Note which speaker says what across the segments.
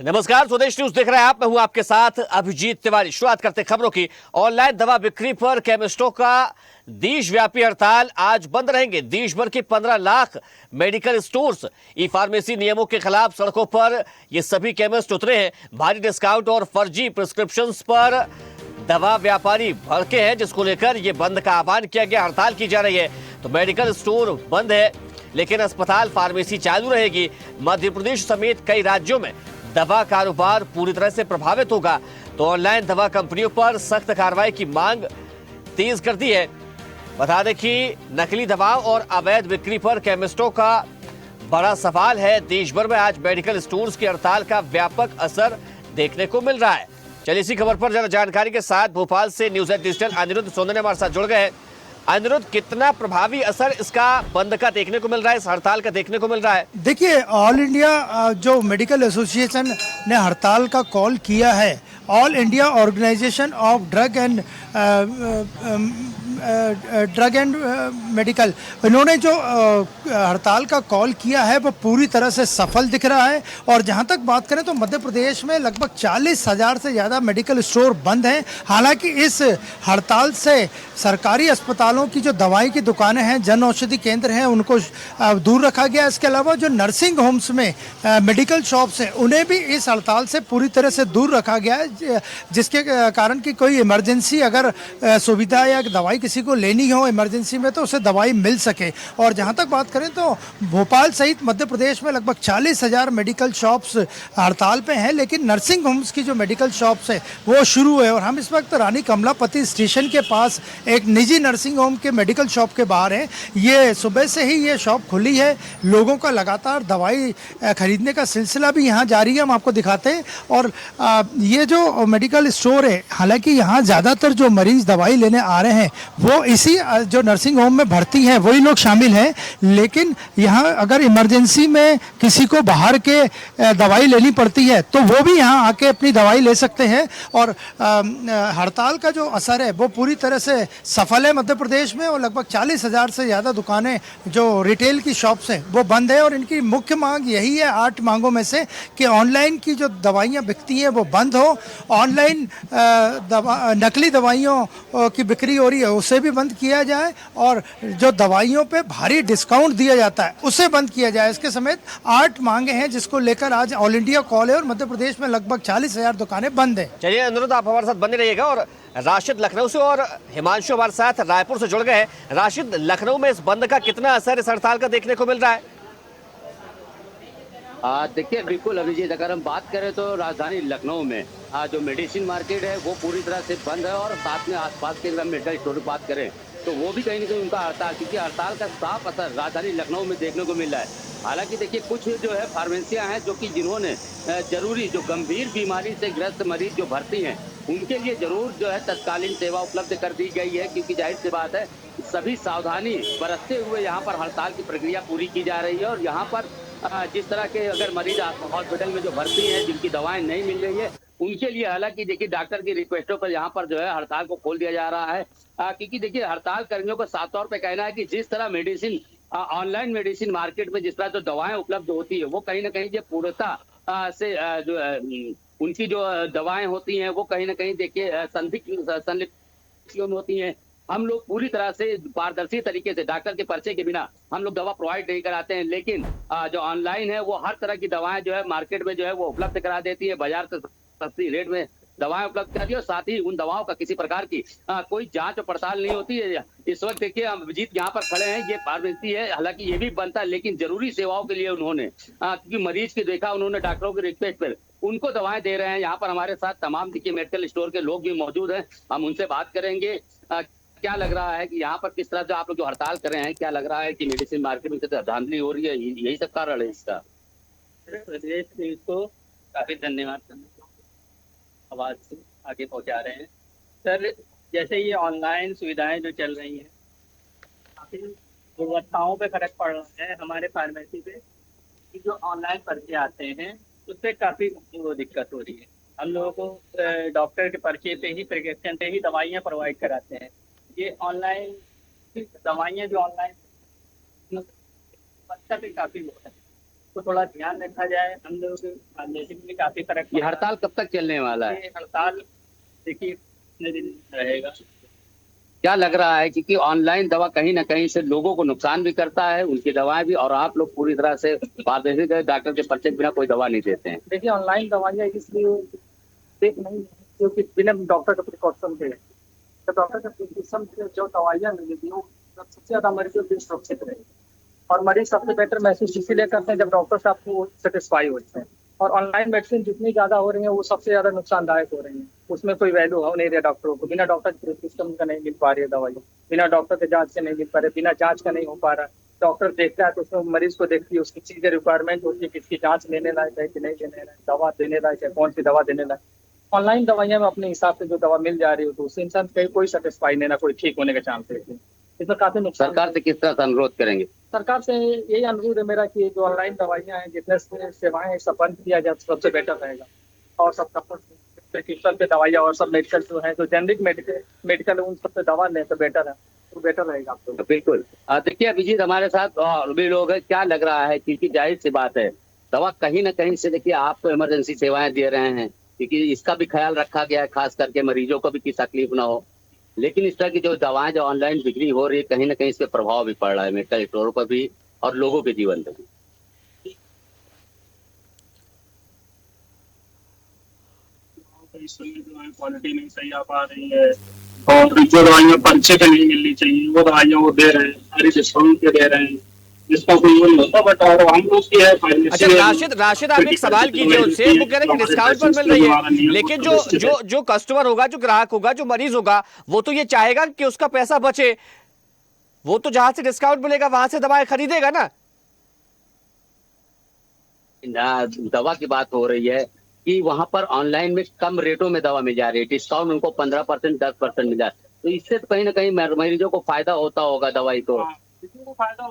Speaker 1: नमस्कार, स्वदेश न्यूज देख रहे हैं आप। मैं हूं आपके साथ अभिजीत तिवारी। शुरुआत करते खबरों की। ऑनलाइन दवा बिक्री पर केमिस्टों का देशव्यापी हड़ताल आज बंद रहेंगे। देश भर के 15 लाख मेडिकल स्टोर्स, ई फार्मेसी नियमों के खिलाफ सड़कों पर ये सभी केमिस्ट उतरे हैं। भारी डिस्काउंट और फर्जी प्रिस्क्रिप्शन पर दवा व्यापारी भड़के हैं, जिसको लेकर यह बंद का आह्वान किया गया। हड़ताल की जा रही है तो मेडिकल स्टोर बंद है, लेकिन अस्पताल फार्मेसी चालू रहेगी। मध्य प्रदेश समेत कई राज्यों में दवा कारोबार पूरी तरह से प्रभावित होगा, तो ऑनलाइन दवा कंपनियों पर सख्त कार्रवाई की मांग तेज कर दी है। बता दें कि नकली दवाओं और अवैध बिक्री पर केमिस्टों का बड़ा सवाल है। देश भर में आज मेडिकल स्टोर्स की हड़ताल का व्यापक असर देखने को मिल रहा है। चलिए इसी खबर पर जरा जानकारी के साथ भोपाल से न्यूज एट डिजिटल अनिरुद्ध सोंदने हमारे साथ जुड़ गए हैं। अनिरुद्ध, कितना प्रभावी असर इसका बंद का देखने को मिल रहा है, इस हड़ताल का देखने को मिल रहा है?
Speaker 2: देखिए, ऑल इंडिया जो मेडिकल एसोसिएशन ने हड़ताल का कॉल किया है, All India organization of drug and medical, इन्होंने जो हड़ताल का कॉल किया है वो पूरी तरह से सफल दिख रहा है। और जहां तक बात करें तो मध्य प्रदेश में लगभग 40,000 से ज़्यादा मेडिकल स्टोर बंद हैं। हालांकि इस हड़ताल से सरकारी अस्पतालों की जो दवाई की दुकानें हैं, जन औषधि केंद्र हैं, उनको दूर रखा गया। इसके अलावा जो नर्सिंग होम्स में मेडिकल शॉप्स हैं, उन्हें भी इस हड़ताल से पूरी तरह से दूर रखा गया है, जिसके कारण कि कोई इमरजेंसी अगर सुविधा या दवाई किसी को लेनी हो इमरजेंसी में तो उसे दवाई मिल सके। और जहां तक बात करें तो भोपाल सहित मध्य प्रदेश में लगभग 40,000 मेडिकल शॉप्स हड़ताल पे हैं, लेकिन नर्सिंग होम्स की जो मेडिकल शॉप्स है वो शुरू है। और हम इस वक्त रानी कमलापति स्टेशन के पास एक निजी नर्सिंग होम के मेडिकल शॉप के बाहर हैं। ये सुबह से ही ये शॉप खुली है, लोगों का लगातार दवाई खरीदने का सिलसिला भी यहाँ जारी है, हम आपको दिखाते हैं। और ये जो मेडिकल स्टोर है, हालांकि यहाँ ज़्यादातर जो मरीज दवाई लेने आ रहे हैं वो इसी जो नर्सिंग होम में भर्ती हैं वही लोग शामिल हैं, लेकिन यहाँ अगर इमरजेंसी में किसी को बाहर के दवाई लेनी पड़ती है तो वो भी यहाँ आके अपनी दवाई ले सकते हैं। और हड़ताल का जो असर है वो पूरी तरह से सफल है मध्य प्रदेश में। और लगभग 40,000 से ज़्यादा दुकानें जो रिटेल की शॉप्स हैं वो बंद है। और इनकी मुख्य मांग यही है 8 मांगों में से कि ऑनलाइन की जो दवाइयाँ बिकती हैं वो बंद हो, ऑनलाइन नकली दवाइयों की बिक्री हो रही है उसे भी बंद किया जाए, और जो दवाइयों पे भारी डिस्काउंट दिया जाता है उसे बंद किया जाए। इसके समेत 8 मांगे हैं जिसको लेकर आज ऑल इंडिया कॉल है। और मध्य प्रदेश में लगभग 40,000 दुकानें बंद हैं।
Speaker 1: चलिए अनुरोध, आप हमारे साथ बने रहिएगा। और राशिद लखनऊ से और हिमांशु हमारे साथ रायपुर से जुड़ गए हैं। राशिद, लखनऊ में इस बंद का कितना असर इस हड़ताल का देखने को मिल रहा है?
Speaker 3: देखिए, बिल्कुल अभिजीत, अगर हम बात करें तो राजधानी लखनऊ में जो मेडिसिन मार्केट है वो पूरी तरह से बंद है। और साथ में आसपास के अगर हम मेडिकल स्टोर की बात करें तो वो भी कहीं ना कहीं उनका हड़ताल, क्योंकि हड़ताल का साफ असर राजधानी लखनऊ में देखने को मिल रहा है। हालांकि देखिए, कुछ जो है फार्मेसियां हैं जो कि जिन्होंने जरूरी जो गंभीर बीमारी से ग्रस्त मरीज जो भर्ती हैं उनके लिए जरूर जो है तत्कालीन सेवा उपलब्ध कर दी गई है, क्योंकि जाहिर सी बात है सभी सावधानी बरतते हुए यहाँ पर हड़ताल की प्रक्रिया पूरी की जा रही है। और यहाँ पर जिस तरह के अगर मरीज हॉस्पिटल में जो भर्ती हैं जिनकी दवाएं नहीं मिल रही है उनके लिए, हालांकि देखिए डॉक्टर की रिक्वेस्टों पर यहाँ पर जो है हड़ताल को खोल दिया जा रहा है। क्योंकि देखिए हड़ताल कर्मियों का साफ तौर पे कहना है कि जिस तरह मेडिसिन ऑनलाइन मेडिसिन मार्केट में जिस तरह जो दवाएं उपलब्ध होती है वो कहीं ना कहीं जो पूर्णता से जो उनकी जो दवाएं होती हैं वो कहीं ना कहीं देखिए संलिप्त होती हैं। हम लोग पूरी तरह से पारदर्शी तरीके से डॉक्टर के पर्चे के बिना हम लोग दवा प्रोवाइड नहीं कराते हैं, लेकिन जो ऑनलाइन है वो हर तरह की दवाएं जो है मार्केट में जो है वो उपलब्ध करा देती है, बाजार से सस्ती रेट में दवाएं उपलब्ध कराती है। और साथ ही उन दवाओं का किसी प्रकार की कोई जांच और पड़ताल नहीं होती है। इस वक्त देखिए हम अभिजीत यहाँ पर खड़े हैं, ये फार्मेसी है, हालांकि ये भी बनता है लेकिन जरूरी सेवाओं के लिए उन्होंने क्योंकि मरीज की देखा उन्होंने डॉक्टरों की रिक्वेस्ट पर उनको दवाएं दे रहे हैं। यहाँ पर हमारे साथ तमाम देखिए मेडिकल स्टोर के लोग भी मौजूद हैं, हम उनसे बात करेंगे। क्या लग रहा है कि यहाँ पर किस तरह से आप लोग जो हड़ताल कर रहे हैं, क्या लग रहा है कि मेडिसिन मार्केट में कितनी धांधली हो रही है, यही सब कारण है इसका?
Speaker 4: प्रदेश न्यूज को काफी धन्यवाद करना, आवाज से आगे पहुंचा रहे हैं। सर, जैसे ये ऑनलाइन सुविधाएं जो चल रही हैं काफी गुणवत्ताओं पे फर्क पड़ रहा है हमारे फार्मेसी पे, कि जो ऑनलाइन पर्चे आते हैं उससे काफी वो दिक्कत हो रही है। हम लोगों को डॉक्टर के पर्चे पे ही प्रिस्क्रिप्शन पे ही दवाइयाँ प्रोवाइड कराते हैं। ये ऑनलाइन दवाइयाँ जो ऑनलाइन पे काफी होता है। उसको थोड़ा ध्यान रखा जाए। हम लोग लेकिन भी काफी फर्क
Speaker 3: ये
Speaker 4: पड़ा।
Speaker 3: हड़ताल कब तक चलने वाला है?
Speaker 4: ये हड़ताल देखिए कितने दिन रहेगा।
Speaker 3: क्या लग रहा है क्योंकि ऑनलाइन दवा कहीं ना कहीं से लोगों को नुकसान भी करता है, उनकी दवाएं भी, और आप लोग पूरी तरह से पारदर्शी डॉक्टर के पर्चे के बिना कोई दवा नहीं देते हैं।
Speaker 4: देखिए ऑनलाइन दवाइयाँ इसलिए सेफ नहीं है क्योंकि बिना डॉक्टर का प्रिकॉशन के, तो डॉक्टर का प्रिस्क्रिप्शन से जो दवाइयाँ मिलेगी वो सबसे ज्यादा मरीजों के लिए सुरक्षित रहेगी। और मरीज सबसे बेटर महसूस इसीलिए करते हैं जब डॉक्टर साहब को सेटिस्फाई होते हैं। और ऑनलाइन मेडिसिन जितनी ज्यादा हो रही है वो सबसे ज्यादा नुकसानदायक हो रही है। उसमें कोई वैल्यू हो नहीं रहा डॉक्टरों को, बिना डॉक्टर के प्रिस्क्रिप्शन का नहीं मिल पा रही है दवाई, बिना डॉक्टर के जांच से नहीं मिल पा रही, बिना जांच का नहीं हो पा रहा। डॉक्टर देखता है तो उसमें मरीज को देखती है, उसकी चीजें रिक्वायरमेंट होती है, किसकी जांच लेने लायक है कि नहीं लेने लायक, दवा देने लायक है, कौन सी दवा देने लायक। ऑनलाइन दवाइयाँ में अपने हिसाब से जो दवा मिल जा रही हो तो उससे इंसान कहीं कोई सेटिस्फाई नहीं, ना कोई ठीक होने का चांस है। इसमें काफी नुकसान।
Speaker 3: सरकार से किस तरह से अनुरोध करेंगे?
Speaker 4: सरकार से यही अनुरोध है मेरा कि जो ऑनलाइन दवाइयाँ हैं जितने सेवाएं हैं सब बंद किया जाए तो सबसे बेटर रहेगा। और सब प्रिस्क्रिप्शन पे दवाइयाँ और सब मेडिकल जो है जो जेनरिक मेडिकल उन सब पे दवा लें तो बेटर है, तो बेटर रहेगा आप लोग।
Speaker 3: बिल्कुल। देखिए अभिजीत हमारे साथ और भी लोग हैं, क्या लग रहा है क्योंकि जाहिर सी बात है दवा कहीं ना कहीं से, देखिए आप तो इमरजेंसी सेवाएं दे रहे हैं क्योंकि इसका भी ख्याल रखा गया है, खास करके मरीजों को भी की तकलीफ ना हो, लेकिन इस तरह की जो दवाएं जो ऑनलाइन बिक्री हो रही है कहीं ना कहीं इस पे प्रभाव भी पड़ रहा है मेडिकल स्टोरों पर भी और लोगों के जीवन पर भी।
Speaker 5: इस समय दवाएं क्वालिटी नहीं सही आ पा रही है और जो दवाइयाँ पर्चे पे नहीं मिलनी चाहिए वो दवाइयाँ वो दे रहे हैं, सारी डिस्काउंट पे दे रहे हैं जिसका कोई वो नहीं होता। बट और हम लोग की है
Speaker 1: अच्छा राशिद आप एक सवाल कीजिए उनसे, वो कह रहे हैं कि डिस्काउंट पर मिल रही है, लेकिन जो कस्टमर होगा, जो ग्राहक होगा, जो मरीज होगा, वो तो ये चाहेगा कि उसका पैसा बचे, वो तो जहां से डिस्काउंट मिलेगा वहां से दवाएं खरीदेगा ना।
Speaker 3: दवा की बात हो रही है कि वहां पर ऑनलाइन में कम रेटों में दवा मिल जा रही है, डिस्काउंट उनको 15% 10% मिल जा रहा है, तो इससे तो कहीं ना कहीं मरीजों को फायदा होता होगा दवाई को।
Speaker 5: किसी को फायदा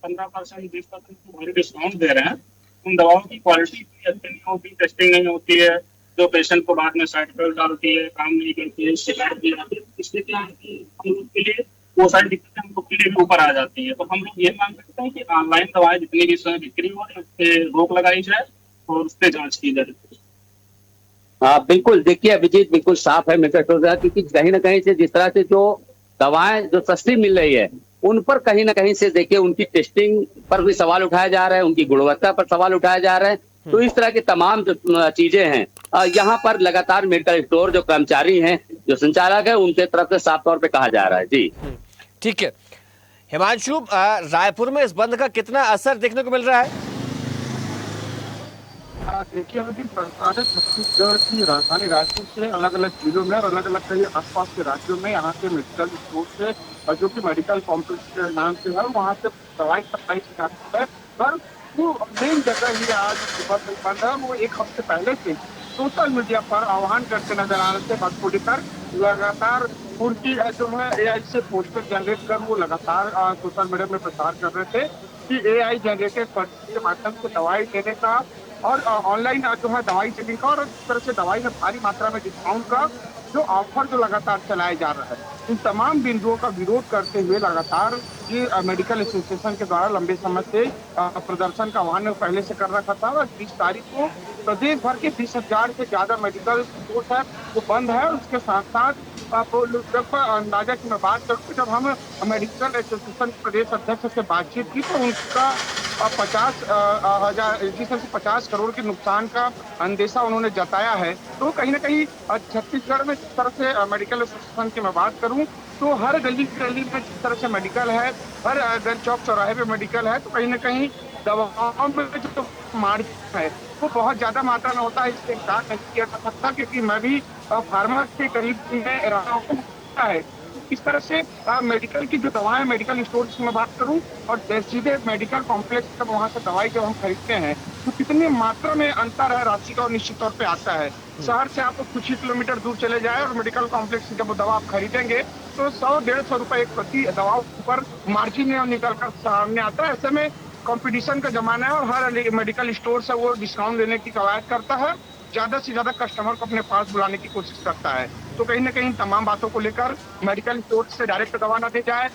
Speaker 5: 15% 20% डिस्काउंट दे रहे हैं। उन दवाओं की क्वालिटी इतनी अच्छी नहीं होती, टेस्टिंग नहीं होती है, जो पेशेंट को बाद में साइड इफेक्ट डालती है, काम नहीं करती है, शिकायत भी आती है। इसलिए क्या है कि हम लोग के लिए वो सारी दिक्कतें हम लोग के लिए भी ऊपर आ जाती है। तो हम लोग ये मांग सकते हैं कि ऑनलाइन दवाएं जितनी भी इस समय बिक्री हो रही है उस पर रोक लगाई जाए और उस पर जाँच की जाए।
Speaker 3: हाँ बिल्कुल, देखिए अभिजीत बिल्कुल साफ है मेडिकल स्टोर का, क्योंकि कहीं ना कहीं से जिस तरह से जो दवाएं जो सस्ती मिल रही है उन पर कहीं ना कहीं से देखिए उनकी टेस्टिंग पर भी सवाल उठाया जा रहा है, उनकी गुणवत्ता पर सवाल उठाया जा रहा है। तो इस तरह की तमाम जो चीजें हैं यहाँ पर लगातार मेडिकल स्टोर जो कर्मचारी हैं, जो संचालक है, उनके तरफ से साफ तौर पे कहा जा रहा है। जी
Speaker 1: ठीक है हिमांशु, रायपुर में इस बंद का कितना असर देखने को मिल रहा है?
Speaker 6: देखिए अभी प्रशासन छत्तीसगढ़ की राजधानी रायपुर से अलग अलग जिलों में और अलग अलग कई आसपास के राज्यों में यहाँ के मेडिकल स्टोर से जो कि मेडिकल कॉम्प्लेक्स के नाम से है वहाँ से दवाई सप्लाई की जाती है। पर वो मेन जगह ही आज सुबह से बंद है। वो एक हफ्ते पहले से सोशल मीडिया पर आह्वान करते नजर आ रहे थे, बस को लेकर लगातार उनकी जो है AI से पोस्टर जनरेट कर वो लगातार सोशल मीडिया में प्रचार कर रहे थे कि AI जनरेटेड पर्ची के माध्यम से दवाई देने का और ऑनलाइन जो है दवाई देने का और इस तरह से दवाई में भारी मात्रा में डिस्काउंट का जो ऑफर जो लगातार चलाया जा रहा है, इन तमाम बिंदुओं का विरोध करते हुए लगातार ये मेडिकल एसोसिएशन के द्वारा लंबे समय से प्रदर्शन का आह्वान पहले से कर रखा था। और 20 तारीख को प्रदेश भर के 20,000 से ज्यादा मेडिकल स्टोर है वो बंद है। उसके साथ साथ लगभग अंदाजा की मैं बात करूँ, जब हम मेडिकल एसोसिएशन प्रदेश अध्यक्ष से बातचीत की तो उनका 50 करोड़ के नुकसान का अंदेशा उन्होंने जताया है। तो कहीं ना कहीं छत्तीसगढ़ में जिस तरह से मेडिकल एसोसिएशन की मैं बात करूं तो हर गली गली में जिस तरह से मेडिकल है, हर गन चौक चौराहे पे मेडिकल है, तो कहीं ना कहीं दवाओं में जो मार्जिन है वो बहुत ज्यादा मात्रा में होता है। इससे इनकार नहीं किया जा सकता क्योंकि मैं भी फार्मा के करीब में रहा हूँ है। इस तरह से मेडिकल की जो दवाएं मेडिकल स्टोर की मैं बात करूं और सीधे मेडिकल कॉम्प्लेक्स जब वहां से दवाई जब हम खरीदते हैं तो कितनी मात्रा में अंतर है राशि का और निश्चित तौर पे आता है। शहर से आप कुछ ही किलोमीटर दूर चले जाए और मेडिकल कॉम्प्लेक्स से जब दवा आप खरीदेंगे तो 100-150 रुपए एक प्रति दवा पर मार्जिन निकल कर सामने आता है। ऐसे में कंपटीशन का जमाना है और हर मेडिकल स्टोर से वो डिस्काउंट लेने की कवायद करता है, ज्यादा से ज्यादा कस्टमर को अपने पास बुलाने की कोशिश करता है। तो कहीं ना कहीं तमाम बातों को लेकर मेडिकल स्टोर से डायरेक्ट दवा ना दी जाए,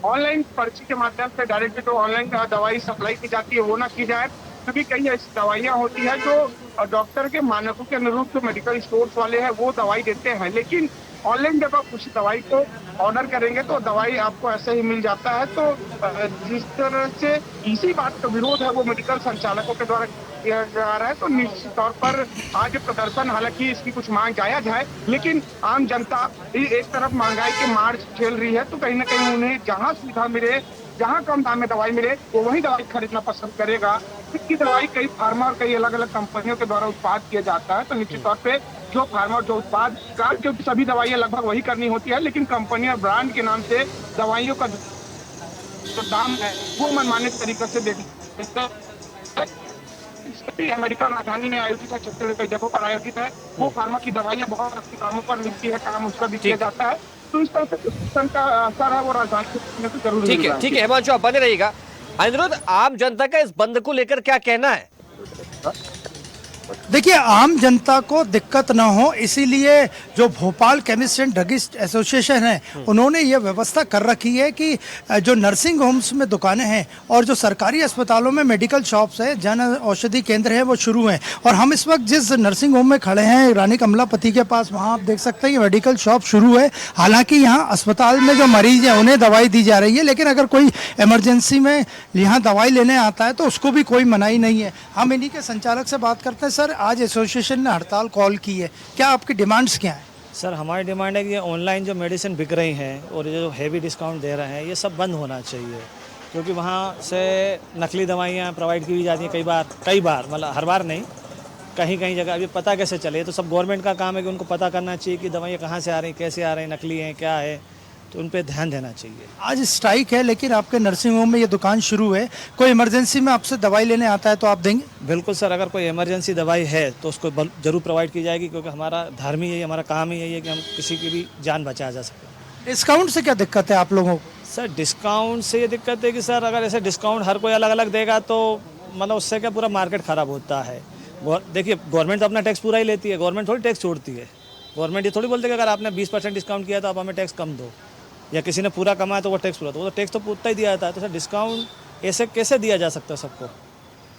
Speaker 6: ऑनलाइन पर्ची के माध्यम से डायरेक्ट जो ऑनलाइन दवाई सप्लाई की जाती है वो ना की जाए, क्योंकि कई ऐसी दवाइयां होती है जो डॉक्टर के मानकों के अनुरूप जो मेडिकल स्टोर्स वाले हैं वो दवाई देते हैं, लेकिन ऑनलाइन जब आप उस दवाई को ऑर्डर करेंगे तो दवाई आपको ऐसे ही मिल जाता है। तो जिस तरह से इसी बात का विरोध है वो मेडिकल संचालकों के द्वारा किया जा रहा है, तो निश्चित तौर पर आज प्रदर्शन, हालांकि इसकी कुछ मांग जायज है, लेकिन आम जनता एक तरफ महंगाई के मार झेल रही है, तो कहीं ना कहीं उन्हें जहां सुविधा मिले, जहां कम दाम में दवाई मिले वो वही दवाई खरीदना पसंद करेगा। इसकी दवाई कई फार्मा और कई अलग अलग कंपनियों के द्वारा उत्पाद किया जाता है, तो निश्चित तौर पे जो फार्मा और जो उत्पाद का, क्योंकि सभी दवाइयां लगभग वही करनी होती है, लेकिन कंपनी और ब्रांड के नाम से दवाइयों का जो दाम है वो मनमाने तरीके से देखते अमेरिका राजधानी में आयोजित है, छत्तीसगढ़ कई जगहों पर आयोजित है। वो फार्मा की दवाइयां बहुत अच्छी कामों पर मिलती है, काम उसका भी किया जाता है, तो इस तरह से प्रदूषण का असर है वो राजधानी में तो जरूर
Speaker 1: ठीक है, ठीक है हिमांशु, आप बने रहिएगा। अनिरुद्ध, आम जनता का इस बंद को लेकर क्या कहना है?
Speaker 2: देखिए, आम जनता को दिक्कत ना हो इसीलिए जो Bhopal chemist and druggist association है उन्होंने ये व्यवस्था कर रखी है कि जो नर्सिंग होम्स में दुकानें हैं और जो सरकारी अस्पतालों में मेडिकल शॉप्स है, जन औषधि केंद्र है, वो शुरू हैं। और हम इस वक्त जिस नर्सिंग होम में खड़े हैं रानी कमलापति के पास, वहाँ आप देख सकते हैं ये मेडिकल शॉप शुरू है। हालांकि यहाँ अस्पताल में जो मरीज हैं उन्हें दवाई दी जा रही है, लेकिन अगर कोई इमरजेंसी में यहाँ दवाई लेने आता है तो उसको भी कोई मनाही नहीं है। हम इन्हीं के संचालक से बात करते हैं। सर, आज एसोसिएशन ने हड़ताल कॉल की है, क्या आपकी डिमांड्स क्या हैं?
Speaker 7: सर, हमारी डिमांड है कि ये ऑनलाइन जो मेडिसिन बिक रही हैं और ये जो हेवी डिस्काउंट दे रहे हैं ये सब बंद होना चाहिए, क्योंकि वहाँ से नकली दवाइयाँ प्रोवाइड की जाती हैं कई बार मतलब हर बार नहीं, कहीं कहीं जगह। अभी पता कैसे चले? तो सब गवर्नमेंट का काम है कि उनको पता करना चाहिए कि दवाइयाँ कहाँ से आ रही, कैसे आ रही, नकली हैं, क्या है, तो उन पर ध्यान देना चाहिए।
Speaker 2: आज स्ट्राइक है लेकिन आपके नर्सिंग होम में ये दुकान शुरू है, कोई इमरजेंसी में आपसे दवाई लेने आता है तो आप देंगे?
Speaker 7: बिल्कुल सर, अगर कोई इमरजेंसी दवाई है तो उसको जरूर प्रोवाइड की जाएगी, क्योंकि हमारा धर्म ही यही, हमारा काम ही यही है कि हम किसी की भी जान बचा जा सके।
Speaker 2: डिस्काउंट से क्या दिक्कत है आप लोगों को?
Speaker 7: सर, डिस्काउंट से ये दिक्कत है कि सर अगर ऐसे डिस्काउंट हर कोई अलग अलग देगा तो मतलब उससे क्या पूरा मार्केट ख़राब होता है। देखिए, गवर्नमेंट तो अपना टैक्स पूरा ही लेती है, गवर्नमेंट थोड़ी टैक्स छोड़ती है। गवर्नमेंट ये थोड़ी बोलती है कि अगर आपने 20% डिस्काउंट किया तो आप हमें टैक्स कम दो, या किसी ने पूरा कमाया तो वो टैक्स पूरा, तो वो तो टैक्स तो पूरा ही दिया जाता है। तो सर डिस्काउंट ऐसे कैसे दिया जा सकता है सबको?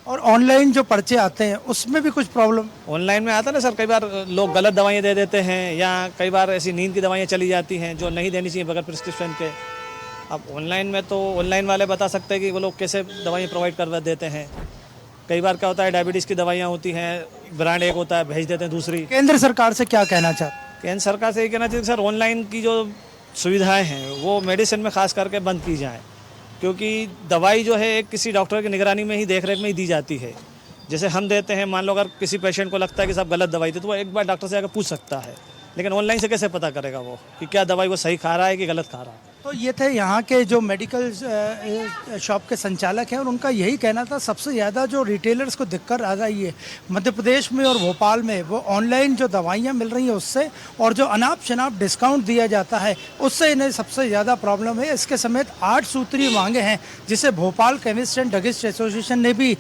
Speaker 2: और ऑनलाइन जो पर्चे आते हैं उसमें भी कुछ प्रॉब्लम?
Speaker 7: ऑनलाइन में आता है ना सर, कई बार लोग गलत दवाइयाँ दे देते हैं, या कई बार ऐसी नींद की दवाइयाँ चली जाती हैं जो नहीं देनी चाहिए बगैर प्रिस्क्रिप्शन के। अब ऑनलाइन में तो ऑनलाइन वाले बता सकते हैं कि वो लोग कैसे दवाइयाँ प्रोवाइड करवा देते हैं। कई बार क्या होता है, डायबिटीज़ की दवाइयाँ होती हैं, ब्रांड एक होता है, भेज देते हैं दूसरी।
Speaker 2: केंद्र सरकार से क्या कहना चाहते?
Speaker 7: केंद्र सरकार से ये कहना चाहिए सर, ऑनलाइन की जो सुविधाएं हैं वो मेडिसिन में खास करके बंद की जाएं, क्योंकि दवाई जो है एक किसी डॉक्टर की निगरानी में ही, देख रेख में ही दी जाती है। जैसे हम देते हैं, मान लो अगर किसी पेशेंट को लगता है कि साहब गलत दवाई थी तो वो एक बार डॉक्टर से आकर पूछ सकता है, लेकिन ऑनलाइन से कैसे पता करेगा वो कि क्या दवाई वो सही खा रहा है कि गलत खा रहा है?
Speaker 2: तो ये थे यहाँ के जो मेडिकल शॉप के संचालक हैं और उनका यही कहना था सबसे ज़्यादा जो रिटेलर्स को दिक्कत आ रही है मध्य प्रदेश में और भोपाल में, वो ऑनलाइन जो दवाइयाँ मिल रही हैं उससे, और जो अनाप शनाप डिस्काउंट दिया जाता है उससे इन्हें सबसे ज़्यादा प्रॉब्लम है। इसके समेत 8 सूत्रीय मांगे हैं जिसे Bhopal chemist and druggist association ने भी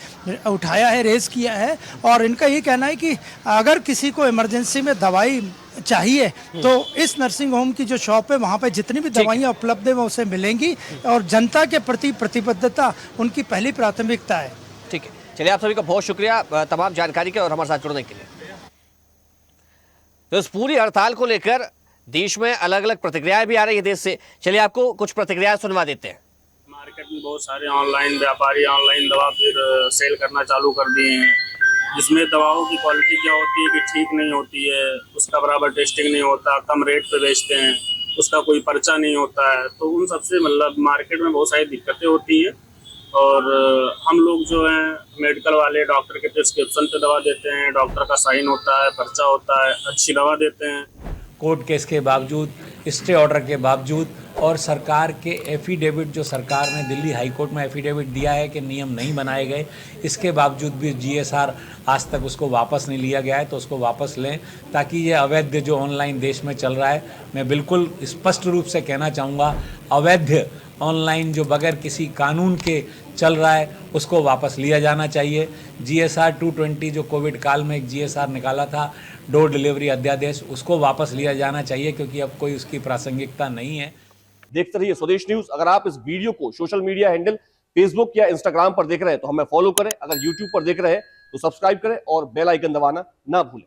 Speaker 2: उठाया है, रेज किया है। और इनका यही कहना है कि अगर किसी को इमरजेंसी में दवाई चाहिए तो इस नर्सिंग होम की जो शॉप है वहाँ पे जितनी भी दवाइयाँ उपलब्ध है वो उसे मिलेंगी, और जनता के प्रति प्रतिबद्धता उनकी पहली प्राथमिकता है।
Speaker 1: ठीक है, चलिए आप सभी का बहुत शुक्रिया तमाम जानकारी के और हमारे साथ जुड़ने के लिए। तो इस पूरी हड़ताल को लेकर देश में अलग अलग प्रतिक्रियाएं भी आ रही है देश से। चलिए आपको कुछ प्रतिक्रियाएं सुनवा देते हैं।
Speaker 5: मार्केट में बहुत सारे ऑनलाइन व्यापारी ऑनलाइन दवा फिर सेल करना चालू कर दिए हैं, जिसमें दवाओं की क्वालिटी क्या होती है कि ठीक नहीं होती है, उसका बराबर टेस्टिंग नहीं होता, कम रेट पे बेचते हैं, उसका कोई पर्चा नहीं होता है। तो उन सबसे मतलब मार्केट में बहुत सारी दिक्कतें होती हैं। और हम लोग जो हैं मेडिकल वाले डॉक्टर के प्रिस्क्रिप्शन पे दवा देते हैं, डॉक्टर का साइन होता है, पर्चा होता है, अच्छी दवा देते हैं।
Speaker 8: कोर्ट केस के बावजूद, स्टे ऑर्डर के बावजूद और सरकार के एफिडेविट, जो सरकार ने दिल्ली हाई कोर्ट में एफिडेविट दिया है कि नियम नहीं बनाए गए, इसके बावजूद भी जीएसआर आज तक उसको वापस नहीं लिया गया है। तो उसको वापस लें ताकि ये अवैध जो ऑनलाइन देश में चल रहा है, मैं बिल्कुल स्पष्ट रूप से कहना चाहूँगा, अवैध ऑनलाइन जो बगैर किसी कानून के चल रहा है उसको वापस लिया जाना चाहिए। जीएसआर 220 जो कोविड काल में एक जीएसआर निकाला था, डोर डिलीवरी अध्यादेश, उसको वापस लिया जाना चाहिए क्योंकि अब कोई उसकी प्रासंगिकता नहीं है।
Speaker 1: देखते रहिए स्वदेश न्यूज। अगर आप इस वीडियो को सोशल मीडिया हैंडल फेसबुक या इंस्टाग्राम पर देख रहे हैं तो हमें फॉलो करें, अगर यूट्यूब पर देख रहे हैं तो सब्सक्राइब करें और बेल आइकन दबाना ना भूलें।